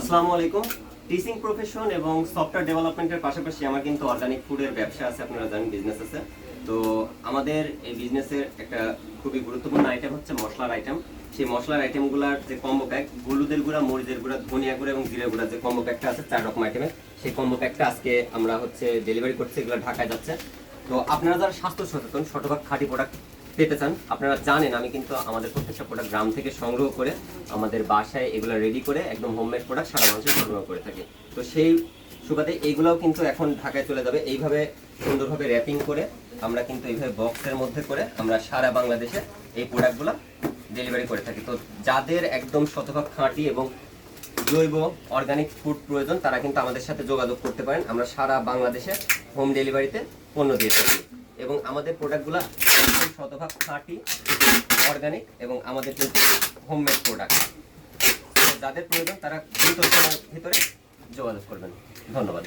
আসসালামু আলাইকুম। Teaching profession এবং সফটওয়্যার ডেভেলপমেন্টের পাশাপাশি আমার কিন্তু অর্গানিক ফুডের ব্যবসা আছে, আপনারা জানেন, বিজনেস আছে। তো আমাদের এই বিজনেসের একটা খুবই গুরুত্বপূর্ণ আইটেম হচ্ছে মশলার আইটেম। সেই মশলার আইটেমগুলোর যে কম্বো প্যাক, হলুদের গুঁড়া, মরিচের গুঁড়া, ধনিয়া গুঁড়া এবং জিরা গুঁড়া যে কম্বো প্যাকটা আছে 4 রকম আইটেমের, সেই কম্বো প্যাকটা আজকে আমরা ডেলিভারি করছি। এগুলো ঢাকায় যাচ্ছে। তো আপনারা যারা স্বাস্থ্য সচেতন, শতভাগ খাঁটি প্রোডাক্ট পেতে চান, আপনারা জানেন আমি কিন্তু আমাদের প্রত্যেকটা প্রোডাক্ট গ্রাম থেকে সংগ্রহ করে আমাদের বাসায় এগুলো রেডি করে একদম হোমমেড প্রোডাক্ট সারা মানুষের সরবরাহ করে থাকি। তো সেই সুবাদে এইগুলোও কিন্তু এখন ঢাকায় চলে যাবে। এইভাবে সুন্দরভাবে র্যাপিং করে আমরা কিন্তু এইভাবে বক্সের মধ্যে করে আমরা সারা বাংলাদেশে এই প্রোডাক্টগুলো ডেলিভারি করে থাকি। তো যাদের একদম শতভাগ খাঁটি এবং জৈব অর্গানিক ফুড প্রয়োজন, তারা কিন্তু আমাদের সাথে যোগাযোগ করতে পারেন। আমরা সারা বাংলাদেশে হোম ডেলিভারিতে পণ্য দিয়ে থাকি এবং আমাদের প্রোডাক্টগুলো একদম শতভাগ খাঁটি, অর্গানিক এবং আমাদের কিন্তু হোমমেড প্রোডাক্ট। যাদের প্রয়োজন তারা দ্রুত সময়ের ভিতরে যোগাযোগ করবেন। ধন্যবাদ।